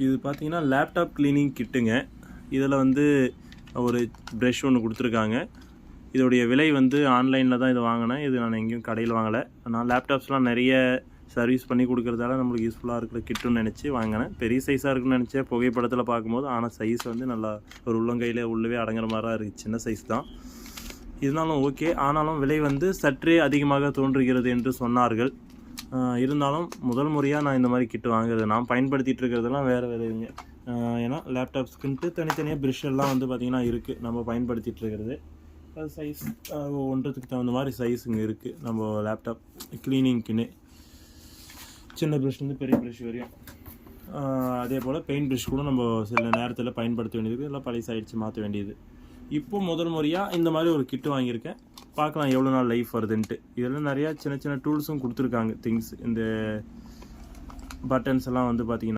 இது பார்த்தீங்கன்னா laptop cleaning கிட்டுங்க. இதில் வந்து ஒரு ப்ரஷ் ஒன்று கொடுத்துருக்காங்க. இதோடைய விலை வந்து ஆன்லைனில் தான் இது வாங்கினேன். இது நான் எங்கேயும் கடையில் வாங்கலை. நான் லேப்டாப்ஸ்லாம் நிறைய சர்வீஸ் பண்ணி கொடுக்குறதால நம்மளுக்கு யூஸ்ஃபுல்லாக இருக்கிற கிட்டுன்னு நினச்சி வாங்கினேன். பெரிய சைஸாக இருக்குன்னு நினச்சேன் புகைப்படத்தில் பார்க்கும்போது. ஆனால் சைஸ் வந்து நல்லா ஒரு உள்ளங்கையில் உள்ளவே அடங்குற மாதிரி தான் இருக்குது. சின்ன சைஸ் தான் இருந்தாலும் ஓகே. ஆனாலும் விலை வந்து சற்றே அதிகமாக தோன்றுகிறது என்று சொன்னார்கள். இருந்தாலும் முதல் முறையாக நான் இந்த மாதிரி கிட்டு வாங்குறது. நான் பயன்படுத்திகிட்டு இருக்கிறதெல்லாம் வேறுங்க. ஏன்னா லேப்டாப்ஸ்க்குன்ட்டு தனித்தனியாக ப்ரஷ் எல்லாம் வந்து பார்த்திங்கன்னா இருக்குது நம்ம பயன்படுத்திகிட்டு இருக்கிறது. அது சைஸ் ஒன்றதுக்கு தகுந்த மாதிரி சைஸ் இங்கே இருக்குது. நம்ம லேப்டாப் க்ளீனிங்க்குன்னு சின்ன ப்ரஷ்லேருந்து பெரிய ப்ரஷ் வரையும். அதே போல் பெயிண்ட் ப்ரஷ் கூட நம்ம சில நேரத்தில் பயன்படுத்த வேண்டியது, எல்லாம் பழசாயிடுச்சு, மாற்ற வேண்டியது. இப்போ முதல் முறையாக இந்த மாதிரி ஒரு கிட்டு வாங்கியிருக்கேன். பார்க்கலாம் எவ்வளோ நாள் லைஃப் வருதுன்ட்டு. இதெல்லாம் நிறையா சின்ன சின்ன டூல்ஸும் கொடுத்துருக்காங்க. திங்ஸ் இந்த பட்டன்ஸ் எல்லாம் வந்து பார்த்திங்கன்னா